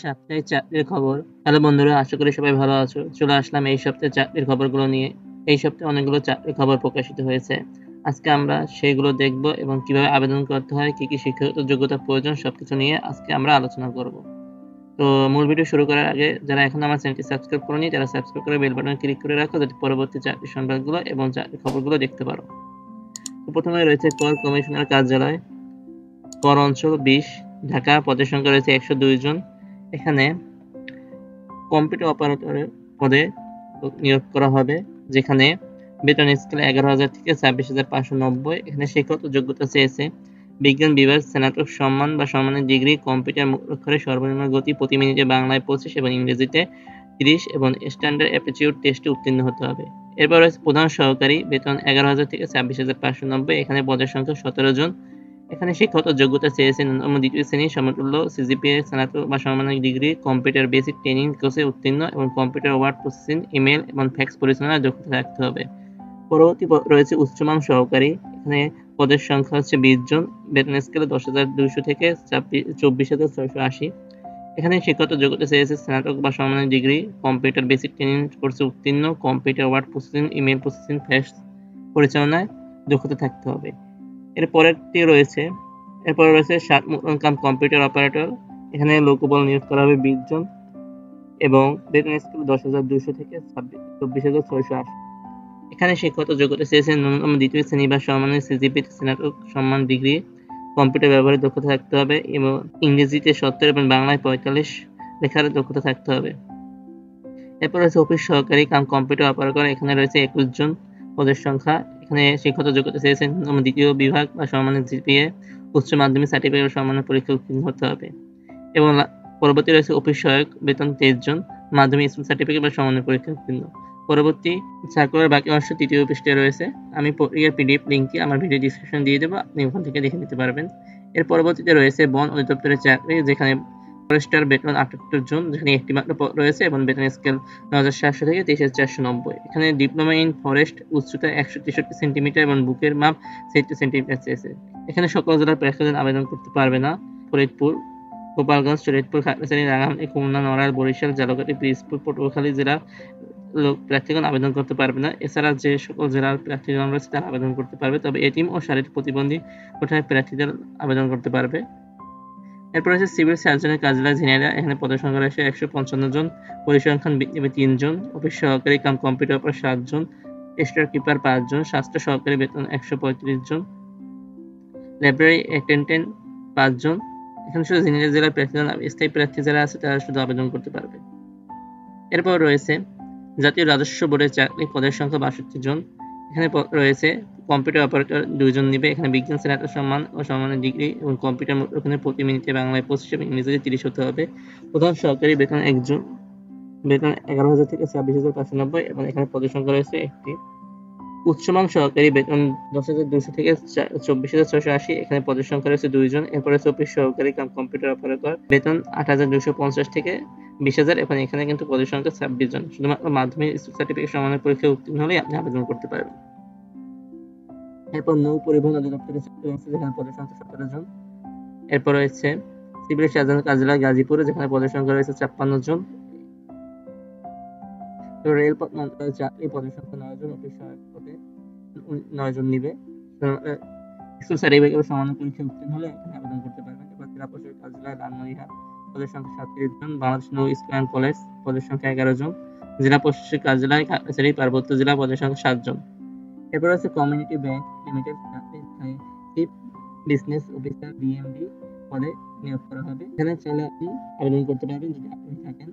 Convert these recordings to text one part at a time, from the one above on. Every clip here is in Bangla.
সাপ্তাহিক চাকরির খবর। হ্যালো বন্ধুরা, আশা করি সবাই ভালো আছো। চলে আসলাম এই সপ্তাহে চাকরির খবরগুলো নিয়ে। এই সপ্তাহে অনেকগুলো চাকরির খবর প্রকাশিত হয়েছে। আজকে আমরা সেইগুলো দেখব এবং কিভাবে আবেদন করতে হয়, কি কি শিক্ষাগত যোগ্যতা প্রয়োজন সবকিছু নিয়ে আজকে আমরা আলোচনা করব। তো মূল ভিডিও শুরু করার আগে যারা এখন আমার চ্যানেলটি সাবস্ক্রাইব করনি তারা সাবস্ক্রাইব করে বেল বাটনে ক্লিক করে রাখো, যাতে পরবর্তী চাকরির সংবাদগুলো এবং চাকরির খবরগুলো দেখতে পারো। তো প্রথমে রয়েছে কর কমিশনার কার্যালয়, কর অঞ্চল 20, ঢাকা। পদের সংখ্যা রয়েছে 102 জন। এখানে কম্পিউটার অপারেটরের পদে নিয়োগ করা হবে, যেখানে বেতন স্কেল 11,000 থেকে 26,590। এখানে শিক্ষাগত যোগ্যতা চেয়েছে বিজ্ঞান বিভাগ, স্নাতক সম্মান বা সম্মানের ডিগ্রি, কম্পিউটার অক্ষরে সর্বনিম্ন গতি প্রতি মিনিটে বাংলায় 25 এবং ইংরেজিতে 30 এবং স্ট্যান্ডার্ড অ্যাপটিটিউড টেস্টে উত্তীর্ণ হতে হবে। এরপর রয়েছে প্রধান সহকারী, বেতন 11,000 থেকে 26,590। এখানে পদের সংখ্যা 17 জন। এখানে শিক্ষাগত যোগ্যতা চেয়েছে ন্যূনতম দ্বিতীয় শ্রেণী সমতুল্য সিজিপিএ, স্নাতক বা সমমানের ডিগ্রি, কম্পিউটার বেসিক ট্রেনিং কোর্সে উত্তীর্ণ এবং কম্পিউটার ওয়ার্ড প্রসেসিং, ইমেল এবং ফ্যাক্স পরিচালনায় দক্ষতা থাকতে হবে। পরবর্তী রয়েছে উচ্চমান সহকারী। এখানে পদের সংখ্যা হচ্ছে 20 জন। বেতন স্কেলে 10,200 থেকে 24,680। এখানে শিক্ষাগত যোগ্যতা চেয়েছে স্নাতক বা সমমানের ডিগ্রি, কম্পিউটার বেসিক ট্রেনিং কোর্সে উত্তীর্ণ, computer word processing, email processing, fax পরিচালনায় দক্ষতা থাকতে হবে। এরপরে রয়েছে কম্পিউটার অপারেটর। এখানে লোকবল নিয়োগ করা হবে 20 জন এবং বেতন স্কেল 10,200 থেকে 24,680। এখানে শিক্ষাগত যোগ্যতা চেয়েছে ন্যূনতম দ্বিতীয় শ্রেণী বা সমমানের সিজিপি, স্নাতক সম্মান ডিগ্রি, কম্পিউটার ব্যবহারে দক্ষতা থাকতে হবে এবং ইংরেজিতে 70 এবং বাংলায় 45 লেখার দক্ষতা থাকতে হবে। এরপর রয়েছে অফিস সহকারী কম্পিউটার অপারেটর। এখানে রয়েছে 21 জন পদের সংখ্যা। এখানে শিক্ষাগত যোগ্যতা চেয়েছেন দ্বিতীয় বিভাগ বা সমমানের জিপিএ, উচ্চ মাধ্যমিক সার্টিফিকেট সমমানের পরীক্ষা উত্তীর্ণ হতে হবে। এবং পরবর্তী রয়েছে অফিস সহায়ক, বেতন 23 জন, মাধ্যমিক স্কুল সার্টিফিকেট বা সমমানের পরীক্ষা উত্তীর্ণ। পরবর্তী সার্কুলার বাকি অংশ তৃতীয় পৃষ্ঠে রয়েছে। আমি পত্রিকার পিডিএফ লিঙ্কটি আমার ভিডিও ডিসক্রিপশন দিয়ে দেবো, আপনি ওখান থেকে দেখে নিতে পারবেন। এর পরবর্তীতে রয়েছে বন অধিদপ্তরের চাকরি, যেখানে ফরেস্টার, বেতন 78 জন, যেখানে একটি মাত্র পদ রয়েছে এবং বেতন স্কেল 9,700 থেকে 23,490। এখানে ডিপ্লোমা ইন ফরেস্ট, উচ্চতা 163 সেন্টিমিটার এবং বুকের মাপ 70 সেন্টিমিটার চেয়েছে। এখানে সকল জেলার প্রার্থীগণ আবেদন করতে পারবে না। ফরিদপুর, গোপালগঞ্জ, শরীয়তপুর, খাগড়াছড়ি, রাঙ্গামাটি, খুলনা, নড়াইল, বরিশাল, ঝালকাঠি, পিরোজপুর, পটুয়াখালী জেলার প্রার্থীগণ আবেদন করতে পারবে না। এছাড়া যে সকল জেলার প্রার্থীগণ রয়েছে তারা আবেদন করতে পারবে, তবে এটিম ও শারীরিক প্রতিবন্ধী কোটায় প্রার্থীদের আবেদন করতে পারবে। এরপর আছে সিভিল সার্জনের কার্যালয়, ঝিনাইদহ। এখানে পদের সংখ্যা রয়েছে 155 জন, পরিসংখ্যান বৃদ্ধি 3 জন, অফিস সহকারী কম্পিউটার অপারেটর 7 জন, স্টোর কিপার 5 জন, স্বাস্থ্য সহকারী, বেতন 135 জন, লাইব্রেরি অ্যাটেন্ডেন্ট 5 জন। এখানে শুধু ঝিনাইদহ জেলার প্রার্থীগণ, স্থায়ী প্রার্থী যারা আছে তারা শুধু আবেদন করতে পারবে। এরপর রয়েছে জাতীয় রাজস্ব বোর্ডের চাকরি, পদের সংখ্যা 62 জন। এখানে রয়েছে কম্পিউটার অপারেটর 2 জন নিবে। এখানে বিজ্ঞান স্নাতক সম্মান ও সম্মানের ডিগ্রি এবং কম্পিউটার ওখানে প্রতি মিনিটে বাংলায় 25 এবং ইংরেজিতে 30 হতে হবে। প্রধান সহকারী, বেতন 1 জন, বেতন 11,000 থেকে 26,590 এবং এখানে পদের সংখ্যা রয়েছে একটি। উচ্চমান সহকারী, বেতন 10,200 থেকে 24,680। এখানে পদের সংখ্যা রয়েছে 2 জন। এরপর রয়েছে অফিস সহকারী কম্পিউটার অপারেটর, বেতন 8,250 থেকে 20,000 এবং এখানে কিন্তু পদের সংখ্যা 26 জন। শুধুমাত্র মাধ্যমিক সার্টিফিকেট সমমানের পরীক্ষায় উত্তীর্ণ হলে আপনি আবেদন করতে পারবেন। এরপর নৌ পরিবহন অধিদপ্তরের চাকরি আছে, যেখানে পদের সংখ্যা 17 জন। এরপর রয়েছে সিভিল সার্জন কার্যালয়, গাজীপুরে, যেখানে পদের সংখ্যা রয়েছে 56 জন। রেলপথ মন্ত্রণালয়ের চাকরি, পদের সংখ্যা 9 জন, অফিস সহায়ক পদে 9 জন নিবে। স্কুল সার্টিফিকেট সমানের পরীক্ষায় উত্তীর্ণ হলে এখানে আবেদন করতে পারবেন। এবার জেলা প্রশাসক কার্যালয়, লালমনিরহাট, পদের সংখ্যা 37 জন, বাংলাদেশ নৌ স্কুল অ্যান্ড কলেজ, পদের সংখ্যা 11 জন, জেলা প্রশাসক কার্যালয়, খাগড়াছড়ি, পার্বত্য জেলা, পদের সংখ্যা 7 জন। এরপর আছে কমিউনিটি ব্যাংক লিমিটেড চাকরি, চিফ বিজনেস অফিসার বিএমডি পদে নিয়োগ করা হবে। এখানে চাইলে আপনি আবেদন করতে পারবেন যদি আগ্রহী থাকেন।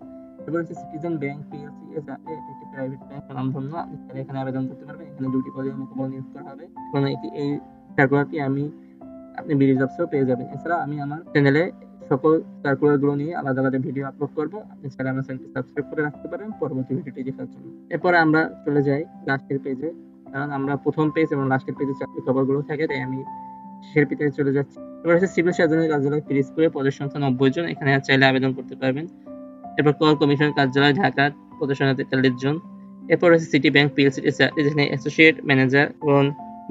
এরপর হচ্ছে সিটিজেন ব্যাংক পিএলসি এর চাকরি, এটি একটি প্রাইভেট ব্যাংক, নামধন্য, আপনি চাইলে এখানে আবেদন করতে পারবেন। এখানে 2টি পদে লোকবল নিয়োগ করা হবে এবং এই সার্কুলারটি আপনি বিডি জবসেও পেয়ে যাবেন। এছাড়া আমি আমার চ্যানেলে সকল সার্কুলারগুলো নিয়ে আলাদা আলাদা ভিডিও আপলোড করব, আপনি চাইলে আমার চ্যানেলটি সাবস্ক্রাইব করে রাখতে পারেন পরবর্তী ভিডিওটি দেখার জন্য। এরপর আমরা চলে যাই লাস্টের পেজে, কারণ আমরা প্রথম পেজ এবং লাস্টের পেজে চাকরি খবরগুলো থাকে, তাই আমি শেষের পেজে চলে যাচ্ছি। এবার হচ্ছে সিভিল সার্জনের কার্যালয়, পিরোজপুরে, পদের সংখ্যা 90 জন। এখানে চাইলে আবেদন করতে পারবেন। এরপর কর কমিশনের কার্যালয়, ঢাকা, পদের সংখ্যা 43 জন। এরপর হচ্ছে সিটি ব্যাংক পিএলসি এর চাকরি, যেখানে অ্যাসোসিয়েট ম্যানেজার এবং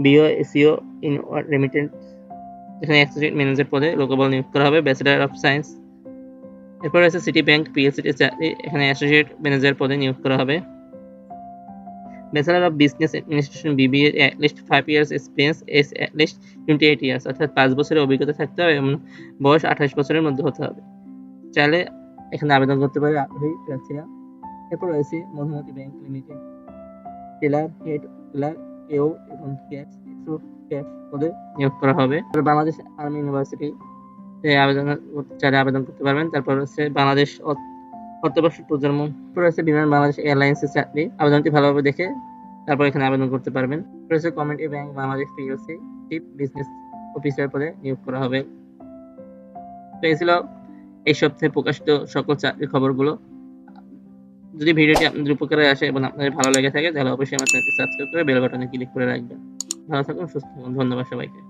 বিও এসিও ইন রেমিটেন্স, এখানে অ্যাসোসিয়েট ম্যানেজার পদে লোকবল নিয়োগ করা হবে। ব্যাচেলর অফ সায়েন্স এরপর আছে সিটি ব্যাংক পিএলসি চাকরি, এখানে অ্যাসোসিয়েট ম্যানেজার পদে নিয়োগ করা হবে। Bachelor of business administration BBA at least 5 years experience is at least 28 years, অর্থাৎ 5 বছরের অভিজ্ঞতা থাকতে হবে এবং বয়স 28 বছরের মধ্যে হতে হবে। চাইলে এখানে আবেদন করতে পারে আগ্রহী প্রার্থীরা। এরপর রয়েছে Madhumati bank limited teller head teller এও এবং ক্যাশ পদে নিয়োগ করা হবে। বাংলাদেশ আর্মি ইউনিভার্সিটি আবেদন চাইলে আবেদন করতে পারবেন। তারপর হচ্ছে বাংলাদেশ অত্যাবশ্যক প্রজন্ম, রয়েছে বিমান বাংলাদেশ এয়ারলাইন্সের চাকরি, আবেদনটি ভালোভাবে দেখে তারপর এখানে আবেদন করতে পারবেন। রয়েছে community bank Bangladesh PLC chief business officer পদে নিয়োগ করা হবে। তো এই ছিল এই সপ্তাহে প্রকাশিত সকল চাকরির খবরগুলো। যদি ভিডিওটি আপনাদের উপকারে আসে এবং আপনাদের ভালো লেগে থাকে তাহলে অবশ্যই আমার চ্যানেলটি সাবস্ক্রাইব করে বেল বাটনে ক্লিক করে রাখবেন। ভালো থাকুন, সুস্থ থাকুন, ধন্যবাদ সবাইকে।